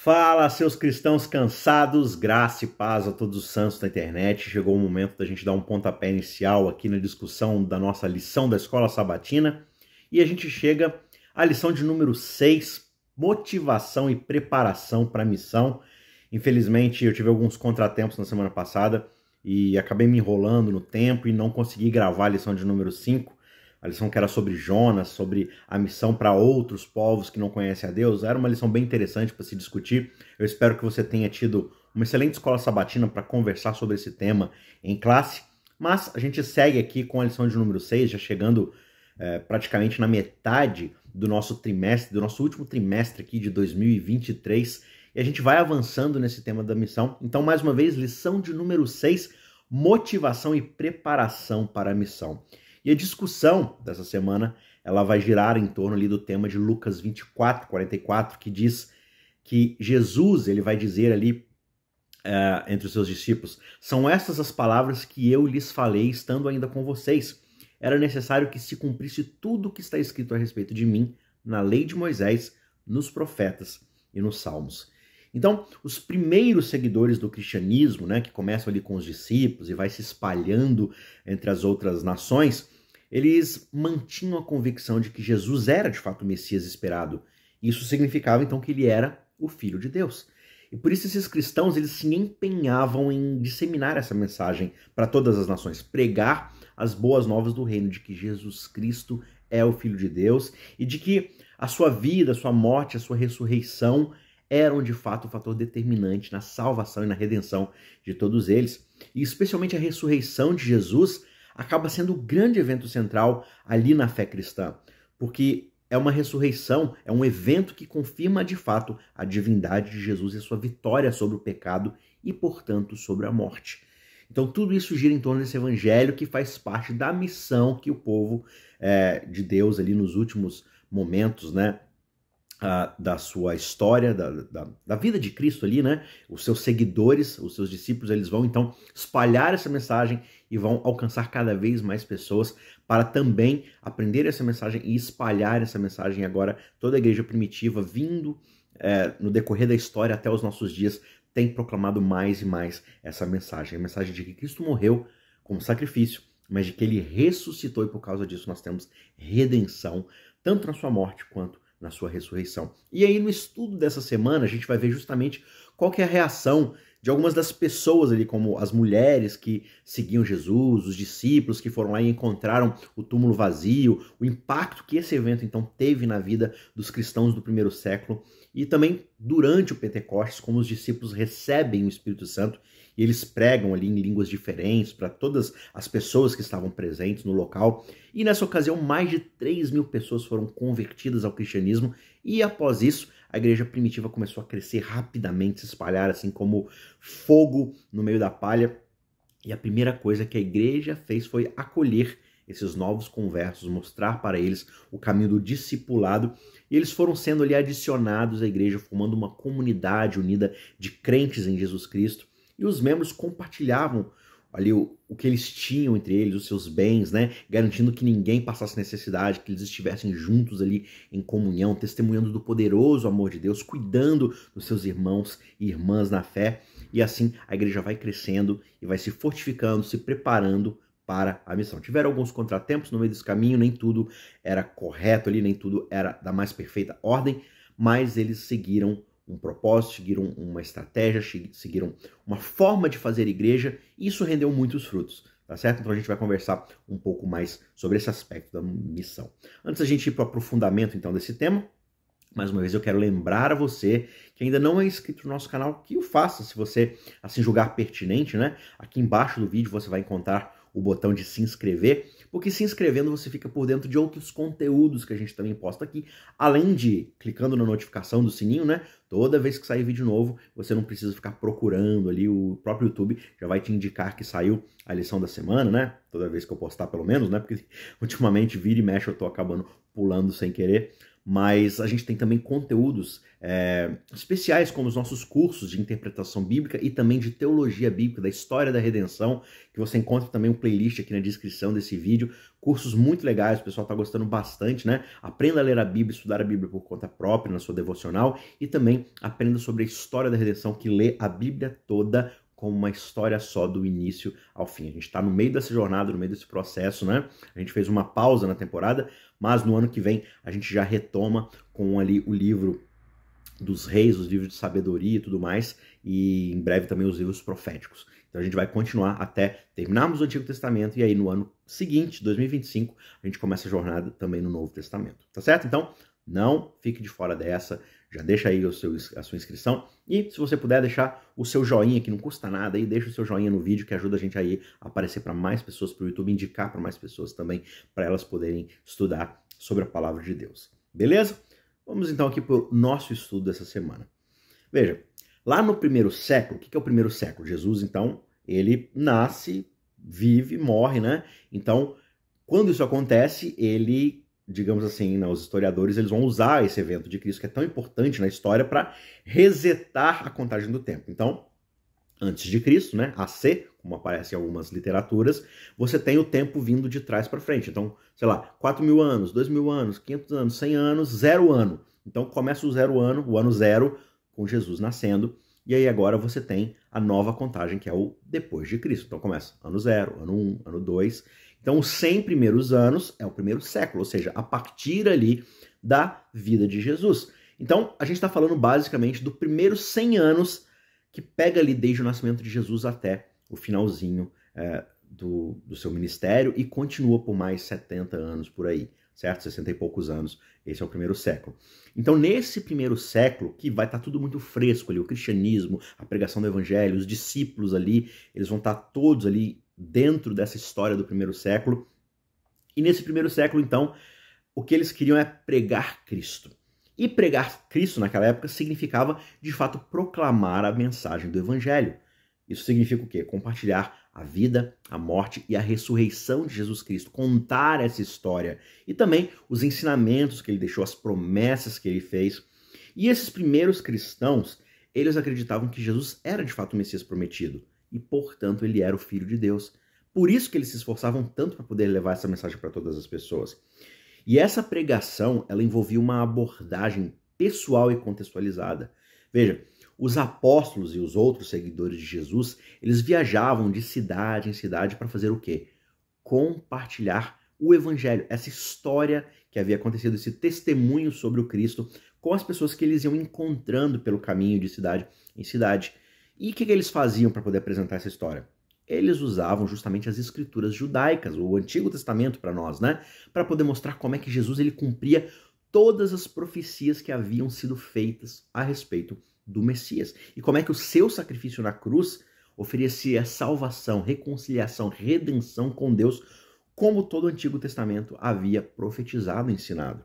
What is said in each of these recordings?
Fala, seus cristãos cansados, graça e paz a todos os santos da internet. Chegou o momento da gente dar um pontapé inicial aqui na discussão da nossa lição da Escola Sabatina. E a gente chega à lição de número 6, motivação e preparação para a missão. Infelizmente, eu tive alguns contratempos na semana passada e acabei me enrolando no tempo e não consegui gravar a lição de número 5. A lição que era sobre Jonas, sobre a missão para outros povos que não conhecem a Deus. Era uma lição bem interessante para se discutir. Eu espero que você tenha tido uma excelente escola sabatina para conversar sobre esse tema em classe. Mas a gente segue aqui com a lição de número 6, já chegando praticamente na metade do nosso trimestre, do nosso último trimestre aqui de 2023. E a gente vai avançando nesse tema da missão. Então, mais uma vez, lição de número 6, motivação e preparação para a missão. E a discussão dessa semana, ela vai girar em torno ali do tema de Lucas 24, 44, que diz que Jesus, ele vai dizer ali entre os seus discípulos: são estas as palavras que eu lhes falei estando ainda com vocês. Era necessário que se cumprisse tudo o que está escrito a respeito de mim na lei de Moisés, nos profetas e nos salmos. Então, os primeiros seguidores do cristianismo, né, que começam ali com os discípulos e vai se espalhando entre as outras nações, eles mantinham a convicção de que Jesus era de fato o Messias esperado. Isso significava então que ele era o Filho de Deus. E por isso esses cristãos, eles se empenhavam em disseminar essa mensagem para todas as nações, pregar as boas novas do reino, de que Jesus Cristo é o Filho de Deus e de que a sua vida, a sua morte, a sua ressurreição eram de fato o fator determinante na salvação e na redenção de todos eles. E especialmente a ressurreição de Jesus acaba sendo o grande evento central ali na fé cristã, porque é uma ressurreição, é um evento que confirma de fato a divindade de Jesus e a sua vitória sobre o pecado e, portanto, sobre a morte. Então tudo isso gira em torno desse evangelho que faz parte da missão que o povo de Deus ali nos últimos momentos, né, da sua história, da vida de Cristo ali, né? Os seus seguidores, os seus discípulos, eles vão então espalhar essa mensagem e vão alcançar cada vez mais pessoas para também aprender essa mensagem e espalhar essa mensagem. Agora, toda a igreja primitiva, vindo no decorrer da história até os nossos dias, tem proclamado mais e mais essa mensagem. A mensagem de que Cristo morreu como sacrifício, mas de que ele ressuscitou e por causa disso nós temos redenção, tanto na sua morte quanto na sua ressurreição. E aí no estudo dessa semana a gente vai ver justamente qual que é a reação de algumas das pessoas ali, como as mulheres que seguiam Jesus, os discípulos que foram lá e encontraram o túmulo vazio, o impacto que esse evento então teve na vida dos cristãos do primeiro século e também durante o Pentecostes, como os discípulos recebem o Espírito Santo e eles pregam ali em línguas diferentes para todas as pessoas que estavam presentes no local. E nessa ocasião, mais de 3.000 pessoas foram convertidas ao cristianismo e após isso, a igreja primitiva começou a crescer rapidamente, se espalhar assim como fogo no meio da palha. E a primeira coisa que a igreja fez foi acolher esses novos conversos, mostrar para eles o caminho do discipulado, e eles foram sendo ali adicionados à igreja, formando uma comunidade unida de crentes em Jesus Cristo, e os membros compartilhavam ali o que eles tinham entre eles, os seus bens, né? Garantindo que ninguém passasse necessidade, que eles estivessem juntos ali em comunhão, testemunhando do poderoso amor de Deus, cuidando dos seus irmãos e irmãs na fé. E assim a igreja vai crescendo e vai se fortificando, se preparando para a missão. Tiveram alguns contratempos no meio desse caminho, nem tudo era correto ali, nem tudo era da mais perfeita ordem, mas eles seguiram um propósito, seguiram uma estratégia, seguiram uma forma de fazer igreja, e isso rendeu muitos frutos, tá certo? Então a gente vai conversar um pouco mais sobre esse aspecto da missão. Antes da gente ir para o aprofundamento então desse tema, mais uma vez eu quero lembrar a você que ainda não é inscrito no nosso canal, que o faça, se você assim julgar pertinente, né? Aqui embaixo do vídeo você vai encontrar o botão de se inscrever, porque se inscrevendo você fica por dentro de outros conteúdos que a gente também posta aqui, além de clicando na notificação do sininho, né? Toda vez que sair vídeo novo, você não precisa ficar procurando ali, o próprio YouTube já vai te indicar que saiu a lição da semana, né? Toda vez que eu postar pelo menos, né? Porque ultimamente vira e mexe eu tô acabando pulando sem querer. mas a gente tem também conteúdos especiais, como os nossos cursos de interpretação bíblica e também de teologia bíblica, da história da redenção, que você encontra também um playlist aqui na descrição desse vídeo. Cursos muito legais, o pessoal está gostando bastante, né? Aprenda a ler a Bíblia, estudar a Bíblia por conta própria, na sua devocional, e também aprenda sobre a história da redenção, que lê a Bíblia toda como uma história só do início ao fim. A gente está no meio dessa jornada, no meio desse processo, né? A gente fez uma pausa na temporada, mas no ano que vem a gente já retoma com ali o livro dos reis, os livros de sabedoria e tudo mais, e em breve também os livros proféticos. Então a gente vai continuar até terminarmos o Antigo Testamento, e aí no ano seguinte, 2025, a gente começa a jornada também no Novo Testamento, tá certo? Então, não fique de fora dessa, já deixa aí a sua inscrição, e se você puder deixar o seu joinha, que não custa nada, aí deixa o seu joinha no vídeo, que ajuda a gente aí a aparecer para mais pessoas, para o YouTube indicar para mais pessoas também, para elas poderem estudar sobre a Palavra de Deus. Beleza? Vamos então aqui para o nosso estudo dessa semana. Veja, lá no primeiro século, o que é o primeiro século? Jesus, então, ele nasce, vive, morre, né? Então, quando isso acontece, ele, digamos assim, os historiadores, eles vão usar esse evento de Cristo, que é tão importante na história, para resetar a contagem do tempo. Então, antes de Cristo, né, AC, como aparece em algumas literaturas, você tem o tempo vindo de trás para frente. Então, sei lá, 4.000 anos, 2.000 anos, 500 anos, 100 anos, 0 ano. Então começa o 0 ano, o ano 0, com Jesus nascendo, e aí agora você tem a nova contagem, que é o depois de Cristo. Então começa ano 0, ano 1, ano 2. Então os 100 primeiros anos é o primeiro século, ou seja, a partir ali da vida de Jesus. Então a gente está falando basicamente do primeiro 100 anos, que pega ali desde o nascimento de Jesus até o finalzinho do seu ministério, e continua por mais 70 anos por aí, certo? 60 e poucos anos, esse é o primeiro século. Então, nesse primeiro século, que vai estar tudo muito fresco ali, o cristianismo, a pregação do evangelho, os discípulos ali, eles vão estar todos ali dentro dessa história do primeiro século. E nesse primeiro século, então, o que eles queriam é pregar Cristo. E pregar Cristo naquela época significava, de fato, proclamar a mensagem do evangelho. Isso significa o quê? Compartilhar a vida, a morte e a ressurreição de Jesus Cristo, contar essa história e também os ensinamentos que ele deixou, as promessas que ele fez. E esses primeiros cristãos, eles acreditavam que Jesus era de fato o Messias prometido e, portanto, ele era o Filho de Deus. Por isso que eles se esforçavam tanto para poder levar essa mensagem para todas as pessoas. E essa pregação, ela envolvia uma abordagem pessoal e contextualizada. Veja, os apóstolos e os outros seguidores de Jesus, eles viajavam de cidade em cidade para fazer o quê? Compartilhar o evangelho, essa história que havia acontecido, esse testemunho sobre o Cristo com as pessoas que eles iam encontrando pelo caminho de cidade em cidade. E o que eles faziam para poder apresentar essa história? Eles usavam justamente as escrituras judaicas, o Antigo Testamento para nós, né? Para poder mostrar como é que Jesus ele cumpria todas as profecias que haviam sido feitas a respeito do Messias. E como é que o seu sacrifício na cruz oferecia salvação, reconciliação, redenção com Deus, como todo o Antigo Testamento havia profetizado e ensinado.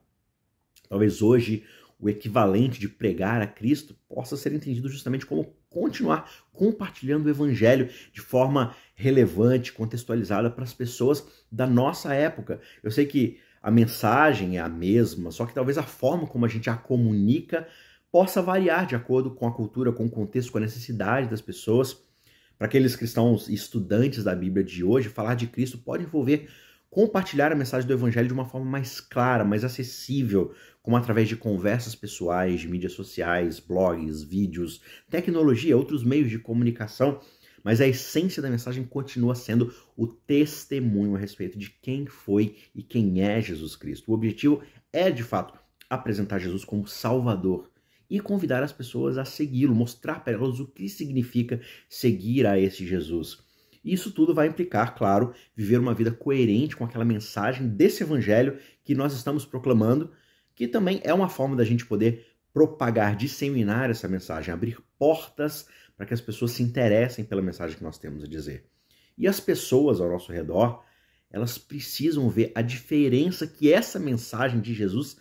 Talvez hoje o equivalente de pregar a Cristo possa ser entendido justamente como continuar compartilhando o evangelho de forma relevante, contextualizada para as pessoas da nossa época. Eu sei que a mensagem é a mesma, só que talvez a forma como a gente a comunica possa variar de acordo com a cultura, com o contexto, com a necessidade das pessoas. Para aqueles cristãos e estudantes da Bíblia de hoje, falar de Cristo pode envolver compartilhar a mensagem do evangelho de uma forma mais clara, mais acessível, como através de conversas pessoais, de mídias sociais, blogs, vídeos, tecnologia, outros meios de comunicação. Mas a essência da mensagem continua sendo o testemunho a respeito de quem foi e quem é Jesus Cristo. O objetivo é, de fato, apresentar Jesus como Salvador e convidar as pessoas a segui-lo, mostrar para elas o que significa seguir a esse Jesus. Isso tudo vai implicar, claro, viver uma vida coerente com aquela mensagem desse evangelho que nós estamos proclamando, que também é uma forma da gente poder propagar, disseminar essa mensagem, abrir portas para que as pessoas se interessem pela mensagem que nós temos a dizer. E as pessoas ao nosso redor, elas precisam ver a diferença que essa mensagem de Jesus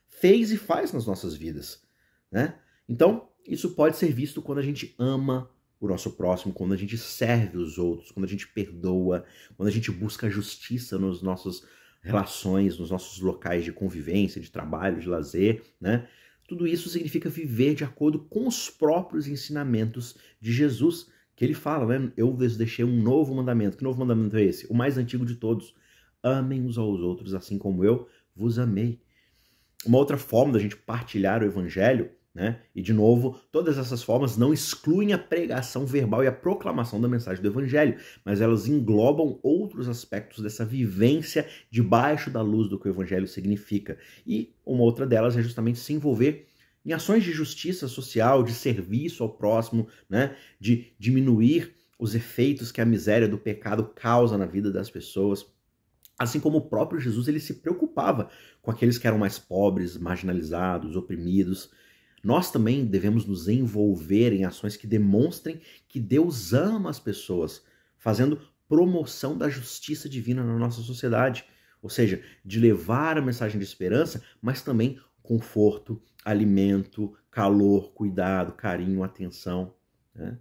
fez e faz nas nossas vidas, né? Então, isso pode ser visto quando a gente ama o nosso próximo, quando a gente serve os outros, quando a gente perdoa, quando a gente busca a justiça nos nossos relações, nos nossos locais de convivência, de trabalho, de lazer, né? Tudo isso significa viver de acordo com os próprios ensinamentos de Jesus, que ele fala, né? Eu vos deixei um novo mandamento. Que novo mandamento é esse? O mais antigo de todos. Amem uns aos outros assim como eu vos amei. Uma outra forma da gente partilhar o evangelho, né? E de novo, todas essas formas não excluem a pregação verbal e a proclamação da mensagem do evangelho, mas elas englobam outros aspectos dessa vivência debaixo da luz do que o evangelho significa. E uma outra delas é justamente se envolver em ações de justiça social, de serviço ao próximo, né? De diminuir os efeitos que a miséria do pecado causa na vida das pessoas. Assim como o próprio Jesus, ele se preocupava com aqueles que eram mais pobres, marginalizados, oprimidos. Nós também devemos nos envolver em ações que demonstrem que Deus ama as pessoas, fazendo promoção da justiça divina na nossa sociedade. Ou seja, de levar a mensagem de esperança, mas também conforto, alimento, calor, cuidado, carinho, atenção, né?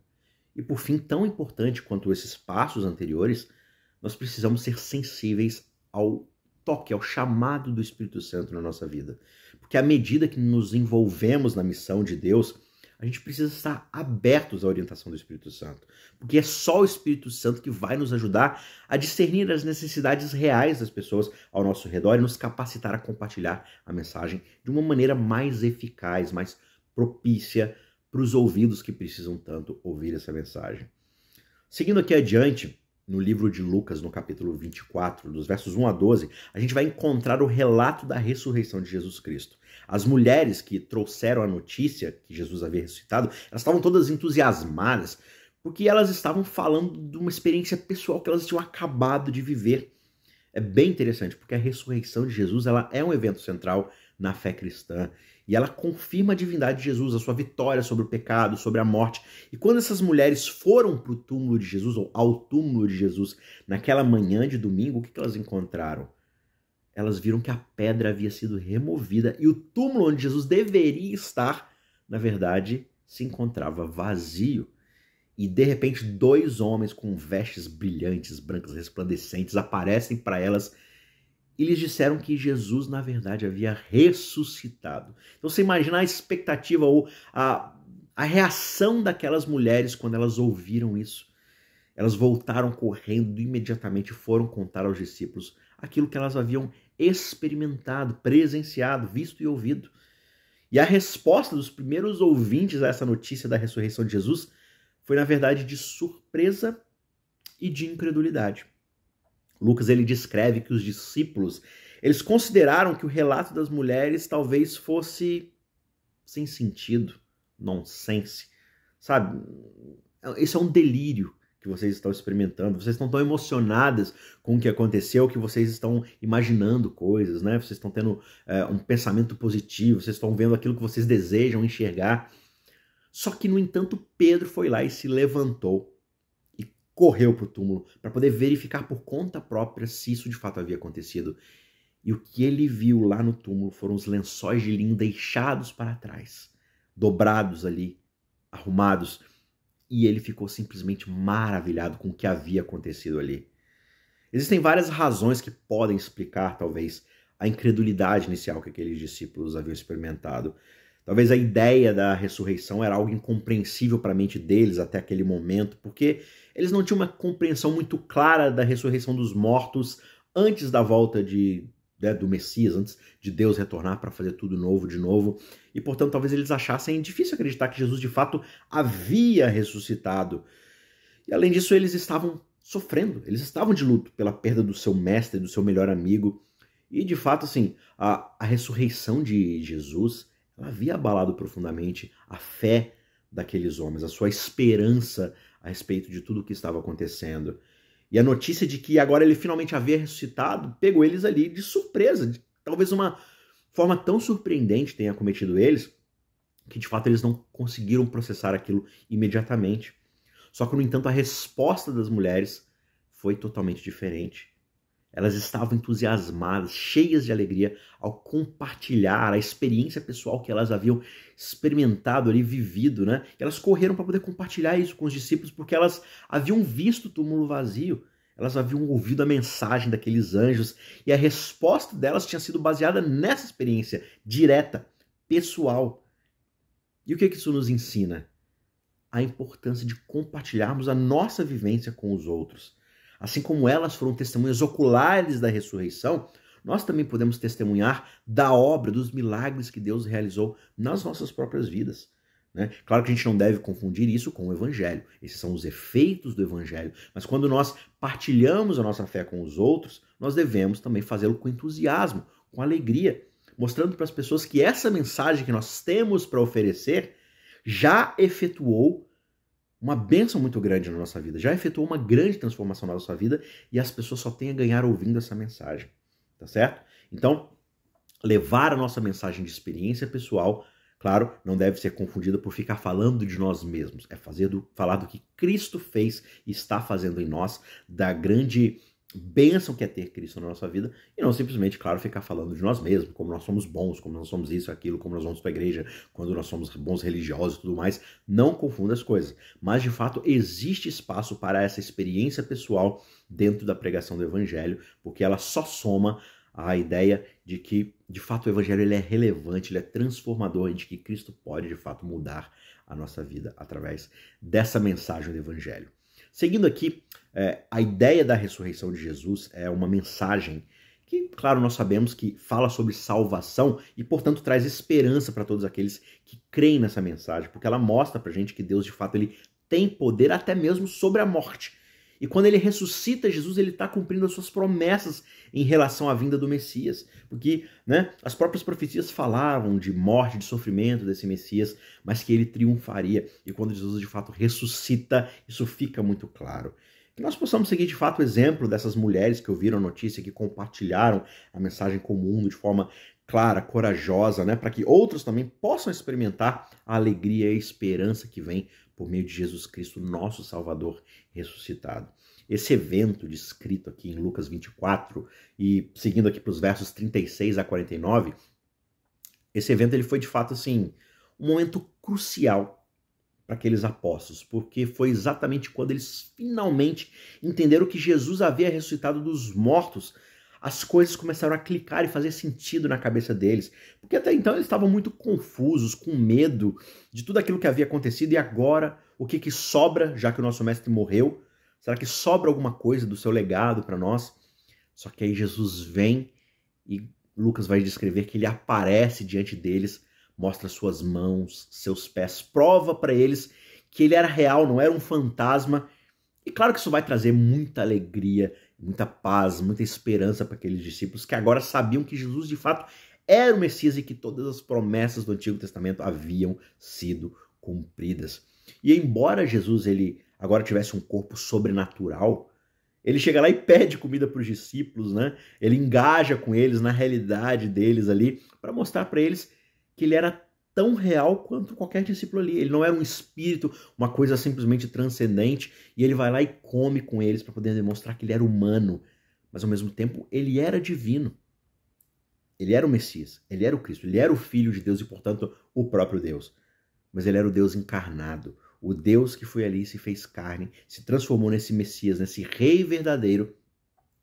E por fim, tão importante quanto esses passos anteriores, nós precisamos ser sensíveis ao toque, ao chamado do Espírito Santo na nossa vida. Porque à medida que nos envolvemos na missão de Deus, a gente precisa estar abertos à orientação do Espírito Santo. Porque é só o Espírito Santo que vai nos ajudar a discernir as necessidades reais das pessoas ao nosso redor e nos capacitar a compartilhar a mensagem de uma maneira mais eficaz, mais propícia para os ouvidos que precisam tanto ouvir essa mensagem. Seguindo aqui adiante, no livro de Lucas, no capítulo 24, dos versos 1 a 12, a gente vai encontrar o relato da ressurreição de Jesus Cristo. As mulheres que trouxeram a notícia que Jesus havia ressuscitado, elas estavam todas entusiasmadas, porque elas estavam falando de uma experiência pessoal que elas tinham acabado de viver. É bem interessante, porque a ressurreição de Jesus ela é um evento central na fé cristã. E ela confirma a divindade de Jesus, a sua vitória sobre o pecado, sobre a morte. E quando essas mulheres foram para o túmulo de Jesus, ou ao túmulo de Jesus, naquela manhã de domingo, o que elas encontraram? Elas viram que a pedra havia sido removida e o túmulo onde Jesus deveria estar, na verdade, se encontrava vazio. E de repente 2 homens com vestes brilhantes, brancas, resplandecentes, aparecem para elas e lhes disseram que Jesus, na verdade, havia ressuscitado. Então você imagina a expectativa ou a reação daquelas mulheres quando elas ouviram isso. Elas voltaram correndo imediatamente e foram contar aos discípulos aquilo que elas haviam experimentado, presenciado, visto e ouvido. E a resposta dos primeiros ouvintes a essa notícia da ressurreição de Jesus foi, na verdade, de surpresa e de incredulidade. Lucas ele descreve que os discípulos eles consideraram que o relato das mulheres talvez fosse sem sentido, nonsense, sabe? Isso é um delírio que vocês estão experimentando, vocês estão tão emocionadas com o que aconteceu que vocês estão imaginando coisas, né? Vocês estão tendo um pensamento positivo, vocês estão vendo aquilo que vocês desejam enxergar. Só que, no entanto, Pedro foi lá e se levantou e correu para o túmulo para poder verificar por conta própria se isso de fato havia acontecido. E o que ele viu lá no túmulo foram os lençóis de linho deixados para trás, dobrados ali, arrumados. E ele ficou simplesmente maravilhado com o que havia acontecido ali. Existem várias razões que podem explicar, talvez, a incredulidade inicial que aqueles discípulos haviam experimentado. Talvez a ideia da ressurreição era algo incompreensível para a mente deles até aquele momento, porque eles não tinham uma compreensão muito clara da ressurreição dos mortos antes da volta do Messias, antes de Deus retornar para fazer tudo novo de novo. E, portanto, talvez eles achassem difícil acreditar que Jesus, de fato, havia ressuscitado. E, além disso, eles estavam sofrendo, eles estavam de luto pela perda do seu mestre, do seu melhor amigo. E, de fato, assim, a ressurreição de Jesus ela havia abalado profundamente a fé daqueles homens, a sua esperança a respeito de tudo o que estava acontecendo. E a notícia de que agora ele finalmente havia ressuscitado pegou eles ali de surpresa. Talvez uma forma tão surpreendente tenha acometido eles que de fato eles não conseguiram processar aquilo imediatamente. Só que, no entanto, a resposta das mulheres foi totalmente diferente. Elas estavam entusiasmadas, cheias de alegria ao compartilhar a experiência pessoal que elas haviam experimentado ali, vivido, né? E elas correram para poder compartilhar isso com os discípulos porque elas haviam visto o túmulo vazio. Elas haviam ouvido a mensagem daqueles anjos e a resposta delas tinha sido baseada nessa experiência direta, pessoal. E o que isso nos ensina? A importância de compartilharmos a nossa vivência com os outros. Assim como elas foram testemunhas oculares da ressurreição, nós também podemos testemunhar da obra, dos milagres que Deus realizou nas nossas próprias vidas. Né? Claro que a gente não deve confundir isso com o Evangelho. Esses são os efeitos do Evangelho. Mas quando nós partilhamos a nossa fé com os outros, nós devemos também fazê-lo com entusiasmo, com alegria, mostrando para as pessoas que essa mensagem que nós temos para oferecer já efetuou uma bênção muito grande na nossa vida, já efetuou uma grande transformação na nossa vida e as pessoas só têm a ganhar ouvindo essa mensagem, tá certo? Então, levar a nossa mensagem de experiência pessoal, claro, não deve ser confundida por ficar falando de nós mesmos, é falar do que Cristo fez e está fazendo em nós, da grande bênção que é ter Cristo na nossa vida, e não simplesmente, claro, ficar falando de nós mesmos, como nós somos bons, como nós somos isso, aquilo, como nós vamos para a igreja, quando nós somos bons religiosos e tudo mais. Não confunda as coisas. Mas, de fato, existe espaço para essa experiência pessoal dentro da pregação do Evangelho, porque ela só soma a ideia de que, de fato, o Evangelho ele é relevante, ele é transformador, de que Cristo pode, de fato, mudar a nossa vida através dessa mensagem do Evangelho. Seguindo aqui, a ideia da ressurreição de Jesus é uma mensagem que, claro, nós sabemos que fala sobre salvação e, portanto, traz esperança para todos aqueles que creem nessa mensagem, porque ela mostra para a gente que Deus, de fato, ele tem poder até mesmo sobre a morte. E quando ele ressuscita Jesus, ele está cumprindo as suas promessas em relação à vinda do Messias. Porque as próprias profecias falavam de morte, de sofrimento desse Messias, mas que ele triunfaria. E quando Jesus de fato ressuscita, isso fica muito claro. Que nós possamos seguir de fato o exemplo dessas mulheres que ouviram a notícia, que compartilharam a mensagem com o mundo de forma clara, corajosa, para que outros também possam experimentar a alegria e a esperança que vem por meio de Jesus Cristo, nosso Salvador ressuscitado. Esse evento descrito aqui em Lucas 24, e seguindo aqui para os versos 36 a 49, esse evento ele foi de fato assim, um momento crucial para aqueles apóstolos, porque foi exatamente quando eles finalmente entenderam que Jesus havia ressuscitado dos mortos, as coisas começaram a clicar e fazer sentido na cabeça deles. Porque até então eles estavam muito confusos, com medo de tudo aquilo que havia acontecido. E agora, o que sobra, já que o nosso mestre morreu? Será que sobra alguma coisa do seu legado para nós? Só que aí Jesus vem e Lucas vai descrever que ele aparece diante deles, mostra suas mãos, seus pés, prova para eles que ele era real, não era um fantasma. E claro que isso vai trazer muita alegria, muita paz, muita esperança para aqueles discípulos que agora sabiam que Jesus de fato era o Messias e que todas as promessas do Antigo Testamento haviam sido cumpridas. E embora Jesus ele agora tivesse um corpo sobrenatural, ele chega lá e pede comida para os discípulos, Ele engaja com eles na realidade deles ali, para mostrar para eles que ele era tão real quanto qualquer discípulo ali. Ele não era um espírito, uma coisa simplesmente transcendente, e ele vai lá e come com eles para poder demonstrar que ele era humano, mas ao mesmo tempo ele era divino. Ele era o Messias, ele era o Cristo, ele era o Filho de Deus e, portanto, o próprio Deus. Mas ele era o Deus encarnado, o Deus que foi ali e se fez carne, se transformou nesse Messias, nesse Rei verdadeiro,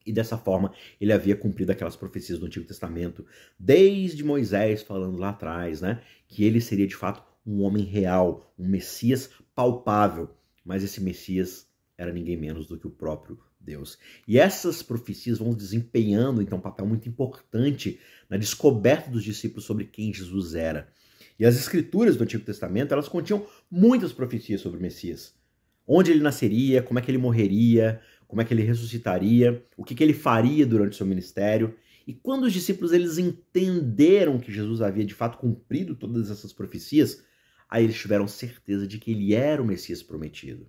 e dessa forma ele havia cumprido aquelas profecias do Antigo Testamento, desde Moisés falando lá atrás, que ele seria de fato um homem real, um Messias palpável, mas esse Messias era ninguém menos do que o próprio Deus. E essas profecias vão desempenhando então um papel muito importante na descoberta dos discípulos sobre quem Jesus era. E as escrituras do Antigo Testamento, elas continham muitas profecias sobre o Messias. Onde ele nasceria, como é que ele morreria, como é que ele ressuscitaria, o que ele faria durante o seu ministério. E quando os discípulos eles entenderam que Jesus havia de fato cumprido todas essas profecias, aí eles tiveram certeza de que ele era o Messias prometido.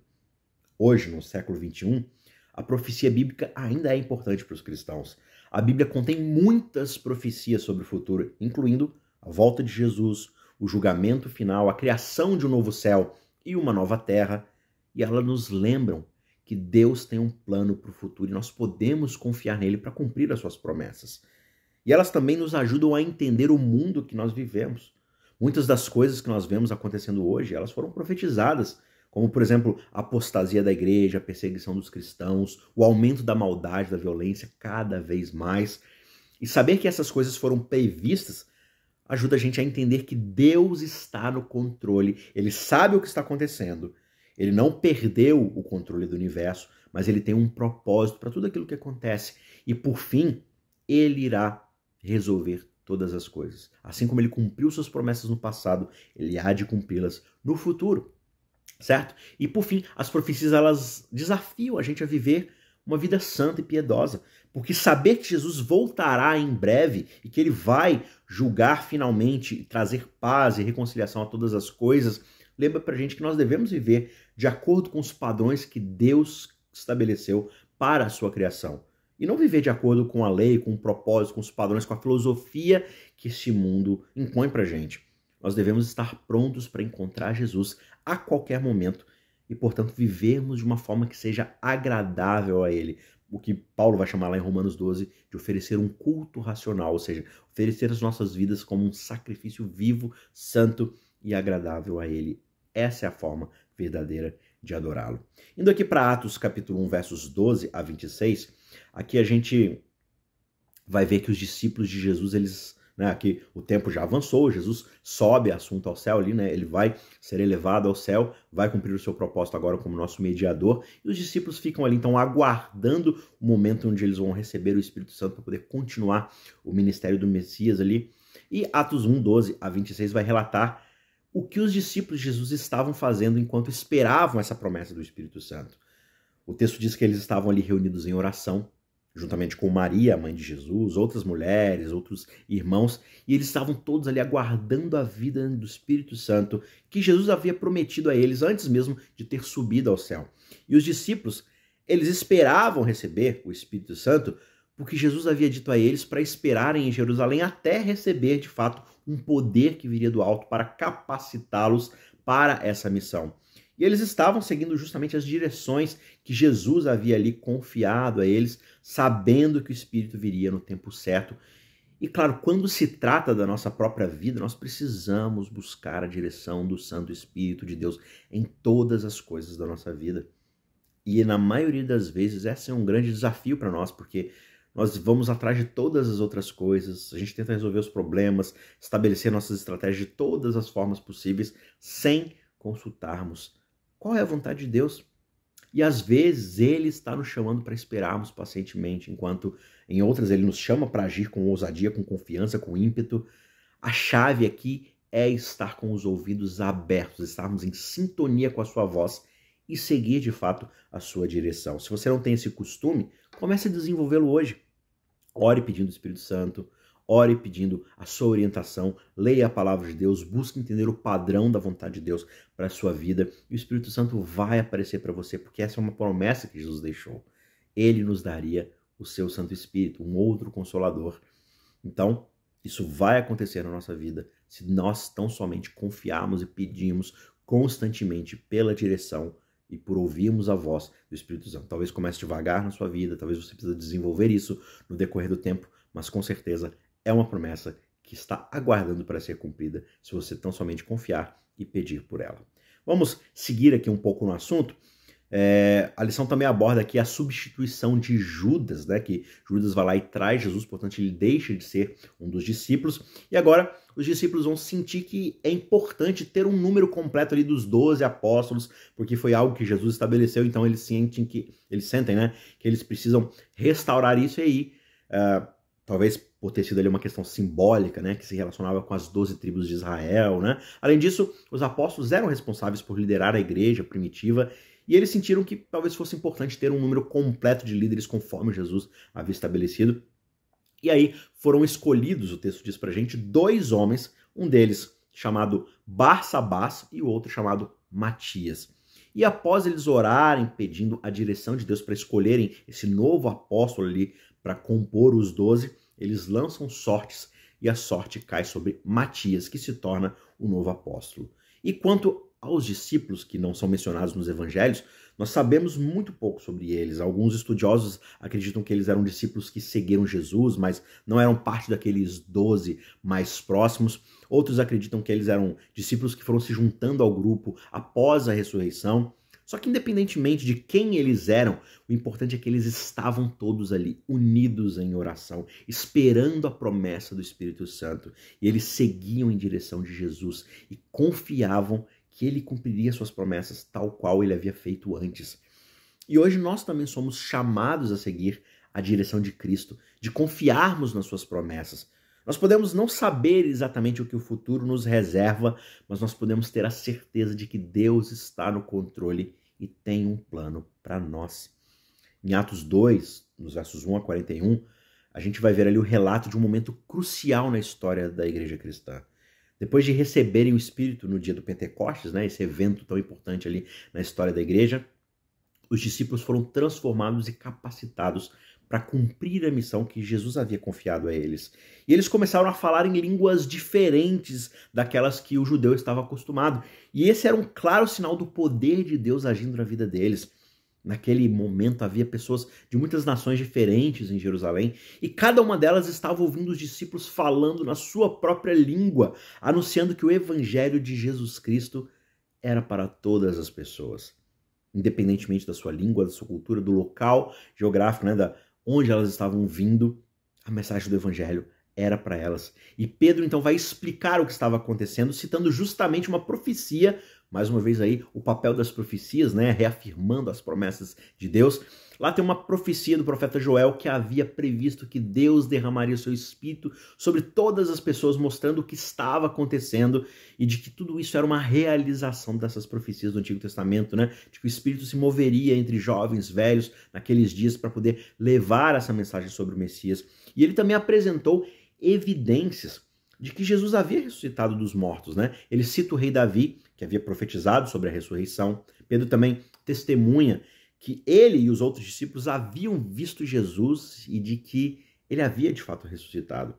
Hoje, no século XXI, a profecia bíblica ainda é importante para os cristãos. A Bíblia contém muitas profecias sobre o futuro, incluindo a volta de Jesus, o julgamento final, a criação de um novo céu e uma nova terra, e elas nos lembram que Deus tem um plano para o futuro e nós podemos confiar nele para cumprir as suas promessas. E elas também nos ajudam a entender o mundo que nós vivemos. Muitas das coisas que nós vemos acontecendo hoje, elas foram profetizadas como, por exemplo, a apostasia da igreja, a perseguição dos cristãos, o aumento da maldade, da violência cada vez mais. E saber que essas coisas foram previstas ajuda a gente a entender que Deus está no controle, ele sabe o que está acontecendo, ele não perdeu o controle do universo, mas ele tem um propósito para tudo aquilo que acontece. E por fim, ele irá resolver todas as coisas. Assim como ele cumpriu suas promessas no passado, ele há de cumpri-las no futuro, certo? E por fim, as profecias, elas desafiam a gente a viver uma vida santa e piedosa, porque saber que Jesus voltará em breve e que ele vai julgar finalmente e trazer paz e reconciliação a todas as coisas, lembra pra gente que nós devemos viver de acordo com os padrões que Deus estabeleceu para a sua criação. E não viver de acordo com a lei, com o propósito, com os padrões, com a filosofia que este mundo impõe pra gente. Nós devemos estar prontos para encontrar Jesus a qualquer momento e, portanto, vivermos de uma forma que seja agradável a Ele. O que Paulo vai chamar lá em Romanos 12 de oferecer um culto racional, ou seja, oferecer as nossas vidas como um sacrifício vivo, santo e agradável a Ele. Essa é a forma verdadeira de adorá-lo. Indo aqui para Atos capítulo 1, versos 12 a 26, aqui a gente vai ver que os discípulos de Jesus, eles... Aqui o tempo já avançou, Jesus sobe assunto ao céu ali, né? Ele vai ser elevado ao céu, vai cumprir o seu propósito agora como nosso mediador, e os discípulos ficam ali então aguardando o momento onde eles vão receber o Espírito Santo para poder continuar o ministério do Messias ali. E Atos 1, 12 a 26 vai relatar o que os discípulos de Jesus estavam fazendo enquanto esperavam essa promessa do Espírito Santo. O texto diz que eles estavam ali reunidos em oração, juntamente com Maria, a mãe de Jesus, outras mulheres, outros irmãos, e eles estavam todos ali aguardando a vida do Espírito Santo, que Jesus havia prometido a eles antes mesmo de ter subido ao céu. E os discípulos, eles esperavam receber o Espírito Santo, porque Jesus havia dito a eles para esperarem em Jerusalém até receber, de fato, um poder que viria do alto para capacitá-los para essa missão. E eles estavam seguindo justamente as direções que Jesus havia ali confiado a eles, sabendo que o Espírito viria no tempo certo. E claro, quando se trata da nossa própria vida, nós precisamos buscar a direção do Santo Espírito de Deus em todas as coisas da nossa vida. E na maioria das vezes, esse é um grande desafio para nós, porque nós vamos atrás de todas as outras coisas, a gente tenta resolver os problemas, estabelecer nossas estratégias de todas as formas possíveis, sem consultarmos qual é a vontade de Deus. E às vezes Ele está nos chamando para esperarmos pacientemente, enquanto em outras Ele nos chama para agir com ousadia, com confiança, com ímpeto. A chave aqui é estar com os ouvidos abertos, estarmos em sintonia com a sua voz e seguir de fato a sua direção. Se você não tem esse costume, comece a desenvolvê-lo hoje. Ore pedindo o Espírito Santo, ore pedindo a sua orientação, leia a palavra de Deus, busque entender o padrão da vontade de Deus para a sua vida, e o Espírito Santo vai aparecer para você, porque essa é uma promessa que Jesus deixou. Ele nos daria o seu Santo Espírito, um outro Consolador. Então, isso vai acontecer na nossa vida se nós tão somente confiarmos e pedirmos constantemente pela direção e por ouvirmos a voz do Espírito Santo. Talvez comece devagar na sua vida, talvez você precise desenvolver isso no decorrer do tempo, mas com certeza é uma promessa que está aguardando para ser cumprida se você tão somente confiar e pedir por ela. Vamos seguir aqui um pouco no assunto. A lição também aborda aqui a substituição de Judas, né? Que Judas vai lá e traz Jesus, portanto ele deixa de ser um dos discípulos. E agora os discípulos vão sentir que é importante ter um número completo ali dos 12 apóstolos, porque foi algo que Jesus estabeleceu, então eles sentem, né, que eles precisam restaurar isso. E aí, talvez por ter sido ali uma questão simbólica, né, que se relacionava com as 12 tribos de Israel, né? Além disso, os apóstolos eram responsáveis por liderar a igreja primitiva, e eles sentiram que talvez fosse importante ter um número completo de líderes conforme Jesus havia estabelecido. E aí foram escolhidos, o texto diz pra gente, 2 homens, um deles chamado Barsabás e o outro chamado Matias. E após eles orarem pedindo a direção de Deus para escolherem esse novo apóstolo ali para compor os 12, eles lançam sortes e a sorte cai sobre Matias, que se torna o novo apóstolo. E quanto aos discípulos que não são mencionados nos evangelhos, nós sabemos muito pouco sobre eles. Alguns estudiosos acreditam que eles eram discípulos que seguiram Jesus, mas não eram parte daqueles 12 mais próximos. Outros acreditam que eles eram discípulos que foram se juntando ao grupo após a ressurreição. Só que independentemente de quem eles eram, o importante é que eles estavam todos ali, unidos em oração, esperando a promessa do Espírito Santo. E eles seguiam em direção de Jesus e confiavam que ele cumpriria suas promessas tal qual ele havia feito antes. E hoje nós também somos chamados a seguir a direção de Cristo, de confiarmos nas suas promessas. Nós podemos não saber exatamente o que o futuro nos reserva, mas nós podemos ter a certeza de que Deus está no controle e tem um plano para nós. Em Atos 2, nos versos 1 a 41, a gente vai ver ali o relato de um momento crucial na história da igreja cristã. Depois de receberem o Espírito no dia do Pentecostes, né, esse evento tão importante ali na história da igreja, os discípulos foram transformados e capacitados para cumprir a missão que Jesus havia confiado a eles. E eles começaram a falar em línguas diferentes daquelas que o judeu estava acostumado. E esse era um claro sinal do poder de Deus agindo na vida deles. Naquele momento havia pessoas de muitas nações diferentes em Jerusalém e cada uma delas estava ouvindo os discípulos falando na sua própria língua, anunciando que o evangelho de Jesus Cristo era para todas as pessoas, independentemente da sua língua, da sua cultura, do local geográfico, né, da onde elas estavam vindo. A mensagem do evangelho era para elas. E Pedro então vai explicar o que estava acontecendo, citando justamente uma profecia. Mais uma vez aí, o papel das profecias, né? Reafirmando as promessas de Deus. Lá tem uma profecia do profeta Joel que havia previsto que Deus derramaria o seu Espírito sobre todas as pessoas, mostrando o que estava acontecendo e de que tudo isso era uma realização dessas profecias do Antigo Testamento, né? De que o Espírito se moveria entre jovens, velhos, naqueles dias para poder levar essa mensagem sobre o Messias. E ele também apresentou evidências de que Jesus havia ressuscitado dos mortos, né? Ele cita o rei Davi, que havia profetizado sobre a ressurreição. Pedro também testemunha que ele e os outros discípulos haviam visto Jesus e de que ele havia de fato ressuscitado.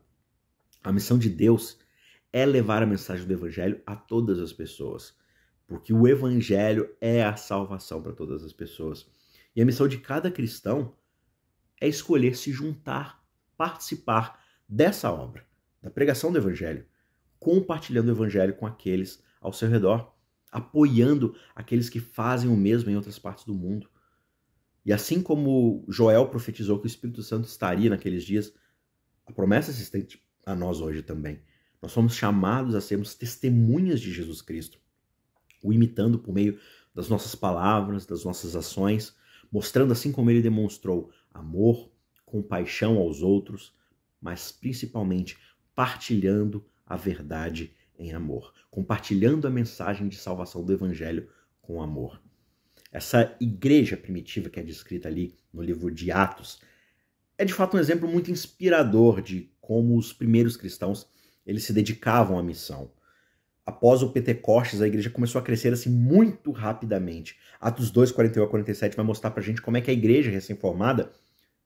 A missão de Deus é levar a mensagem do evangelho a todas as pessoas, porque o evangelho é a salvação para todas as pessoas. E a missão de cada cristão é escolher se juntar, participar dessa obra, da pregação do evangelho, compartilhando o evangelho com aqueles ao seu redor, apoiando aqueles que fazem o mesmo em outras partes do mundo. E assim como Joel profetizou que o Espírito Santo estaria naqueles dias, a promessa se estende a nós hoje também. Nós somos chamados a sermos testemunhas de Jesus Cristo, o imitando por meio das nossas palavras, das nossas ações, mostrando assim como ele demonstrou amor, compaixão aos outros, mas principalmente partilhando a verdade em amor, compartilhando a mensagem de salvação do Evangelho com amor. Essa igreja primitiva que é descrita ali no livro de Atos é de fato um exemplo muito inspirador de como os primeiros cristãos eles se dedicavam à missão. Após o Pentecostes, a igreja começou a crescer assim muito rapidamente. Atos 2, 41 a 47 vai mostrar pra gente como é que a igreja recém-formada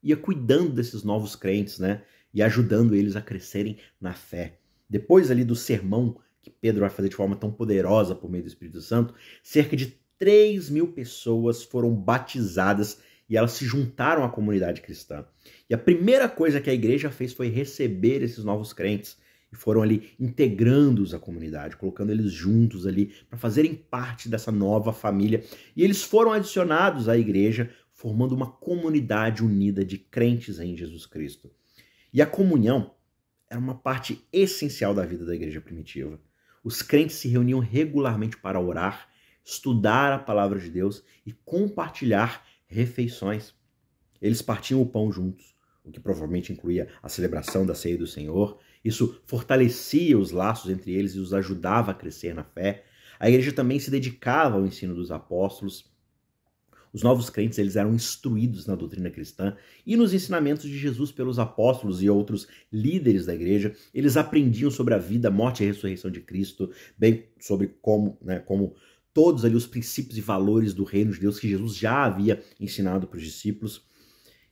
ia cuidando desses novos crentes, né? E ajudando eles a crescerem na fé. Depois ali do sermão que Pedro vai fazer de forma tão poderosa por meio do Espírito Santo, cerca de 3.000 pessoas foram batizadas e elas se juntaram à comunidade cristã. E a primeira coisa que a igreja fez foi receber esses novos crentes e foram ali integrando-os à comunidade, colocando eles juntos ali para fazerem parte dessa nova família. E eles foram adicionados à igreja, formando uma comunidade unida de crentes em Jesus Cristo. E a comunhão era uma parte essencial da vida da igreja primitiva. Os crentes se reuniam regularmente para orar, estudar a palavra de Deus e compartilhar refeições. Eles partiam o pão juntos, o que provavelmente incluía a celebração da ceia do Senhor. Isso fortalecia os laços entre eles e os ajudava a crescer na fé. A igreja também se dedicava ao ensino dos apóstolos. Os novos crentes eles eram instruídos na doutrina cristã e nos ensinamentos de Jesus pelos apóstolos e outros líderes da igreja. Eles aprendiam sobre a vida, a morte e a ressurreição de Cristo, bem sobre como todos ali os princípios e valores do reino de Deus que Jesus já havia ensinado para os discípulos.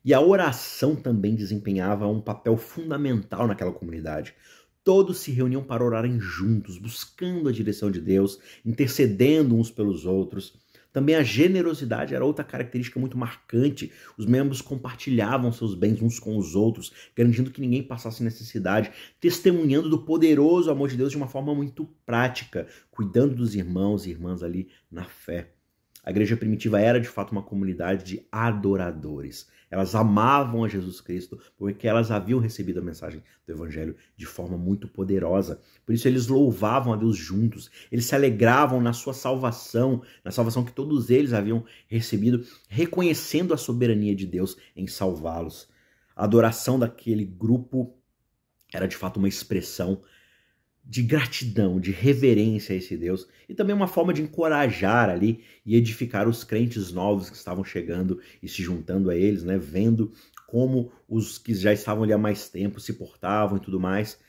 E a oração também desempenhava um papel fundamental naquela comunidade. Todos se reuniam para orarem juntos, buscando a direção de Deus, intercedendo uns pelos outros. Também a generosidade era outra característica muito marcante. Os membros compartilhavam seus bens uns com os outros, garantindo que ninguém passasse necessidade, testemunhando do poderoso amor de Deus de uma forma muito prática, cuidando dos irmãos e irmãs ali na fé. A igreja primitiva era, de fato, uma comunidade de adoradores. Elas amavam a Jesus Cristo porque elas haviam recebido a mensagem do Evangelho de forma muito poderosa. Por isso eles louvavam a Deus juntos, eles se alegravam na sua salvação, na salvação que todos eles haviam recebido, reconhecendo a soberania de Deus em salvá-los. A adoração daquele grupo era, de fato, uma expressão de gratidão, de reverência a esse Deus e também uma forma de encorajar ali e edificar os crentes novos que estavam chegando e se juntando a eles, né, vendo como os que já estavam ali há mais tempo se portavam e tudo mais.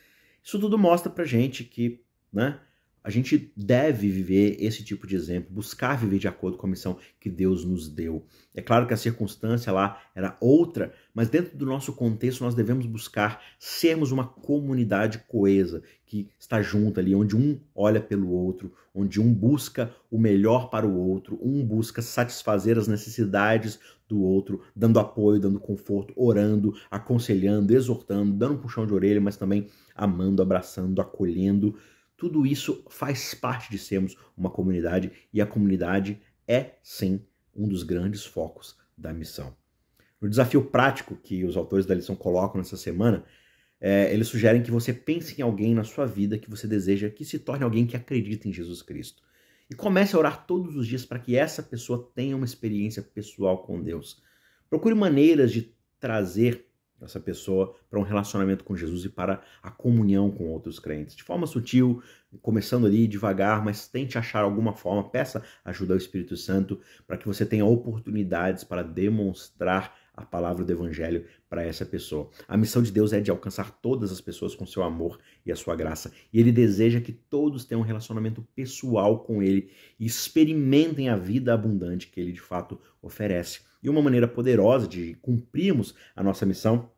Isso tudo mostra pra gente que, né, a gente deve viver esse tipo de exemplo, buscar viver de acordo com a missão que Deus nos deu. É claro que a circunstância lá era outra, mas dentro do nosso contexto nós devemos buscar sermos uma comunidade coesa, que está junto ali, onde um olha pelo outro, onde um busca o melhor para o outro, um busca satisfazer as necessidades do outro, dando apoio, dando conforto, orando, aconselhando, exortando, dando um puxão de orelha, mas também amando, abraçando, acolhendo. Tudo isso faz parte de sermos uma comunidade e a comunidade é, sim, um dos grandes focos da missão. No desafio prático que os autores da lição colocam nessa semana, eles sugerem que você pense em alguém na sua vida que você deseja que se torne alguém que acredita em Jesus Cristo. E comece a orar todos os dias para que essa pessoa tenha uma experiência pessoal com Deus. Procure maneiras de trazer essa pessoa para um relacionamento com Jesus e para a comunhão com outros crentes. De forma sutil, começando ali devagar, mas tente achar alguma forma, peça ajuda ao Espírito Santo para que você tenha oportunidades para demonstrar a palavra do Evangelho para essa pessoa. A missão de Deus é de alcançar todas as pessoas com seu amor e a sua graça. E Ele deseja que todos tenham um relacionamento pessoal com Ele e experimentem a vida abundante que Ele de fato oferece. E uma maneira poderosa de cumprirmos a nossa missão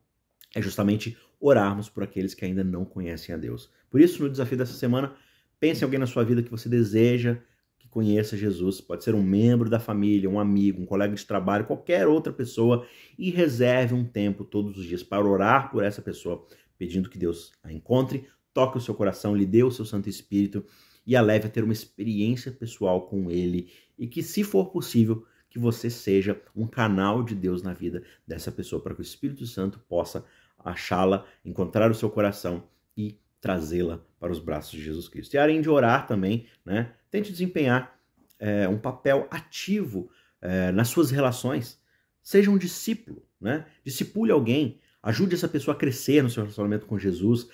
é justamente orarmos por aqueles que ainda não conhecem a Deus. Por isso, no desafio dessa semana, pense em alguém na sua vida que você deseja que conheça Jesus. Pode ser um membro da família, um amigo, um colega de trabalho, qualquer outra pessoa, e reserve um tempo todos os dias para orar por essa pessoa, pedindo que Deus a encontre, toque o seu coração, lhe dê o seu Santo Espírito e a leve a ter uma experiência pessoal com Ele e que, se for possível, que você seja um canal de Deus na vida dessa pessoa, para que o Espírito Santo possa achá-la, encontrar o seu coração e trazê-la para os braços de Jesus Cristo. E além de orar também, né, tente desempenhar um papel ativo nas suas relações. Seja um discípulo, né? Discipule alguém, ajude essa pessoa a crescer no seu relacionamento com Jesus,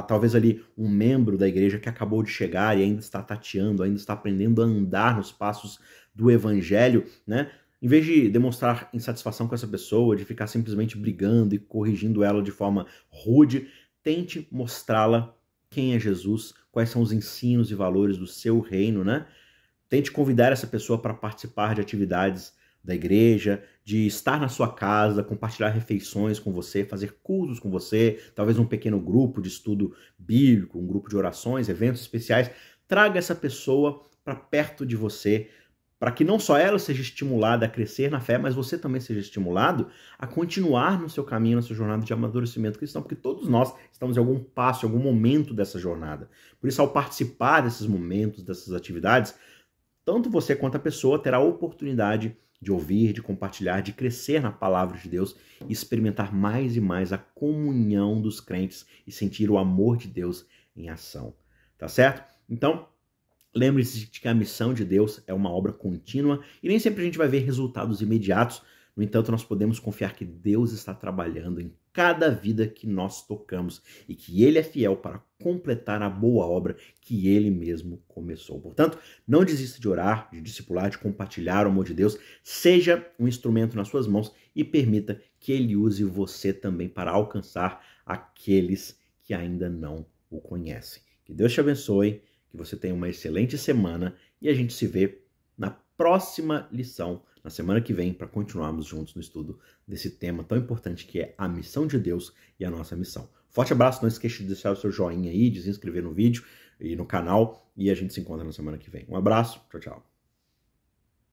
talvez ali um membro da igreja que acabou de chegar e ainda está tateando, ainda está aprendendo a andar nos passos do Evangelho, né? Em vez de demonstrar insatisfação com essa pessoa, de ficar simplesmente brigando e corrigindo ela de forma rude, tente mostrá-la quem é Jesus, quais são os ensinos e valores do seu reino, né? Tente convidar essa pessoa para participar de atividades da igreja, de estar na sua casa, compartilhar refeições com você, fazer cultos com você, talvez um pequeno grupo de estudo bíblico, um grupo de orações, eventos especiais. Traga essa pessoa para perto de você, para que não só ela seja estimulada a crescer na fé, mas você também seja estimulado a continuar no seu caminho, na sua jornada de amadurecimento cristão, porque todos nós estamos em algum passo, em algum momento dessa jornada. Por isso, ao participar desses momentos, dessas atividades, tanto você quanto a pessoa terá a oportunidade de ouvir, de compartilhar, de crescer na palavra de Deus e experimentar mais e mais a comunhão dos crentes e sentir o amor de Deus em ação. Tá certo? Então, lembre-se de que a missão de Deus é uma obra contínua e nem sempre a gente vai ver resultados imediatos. No entanto, nós podemos confiar que Deus está trabalhando em cada vida que nós tocamos e que Ele é fiel para completar a boa obra que Ele mesmo começou. Portanto, não desista de orar, de discipular, de compartilhar o amor de Deus. Seja um instrumento nas suas mãos e permita que Ele use você também para alcançar aqueles que ainda não o conhecem. Que Deus te abençoe, que você tenha uma excelente semana e a gente se vê na próxima lição, na semana que vem, para continuarmos juntos no estudo desse tema tão importante que é a missão de Deus e a nossa missão. Forte abraço, não esqueça de deixar o seu joinha aí, de se inscrever no vídeo e no canal, e a gente se encontra na semana que vem. Um abraço, tchau, tchau.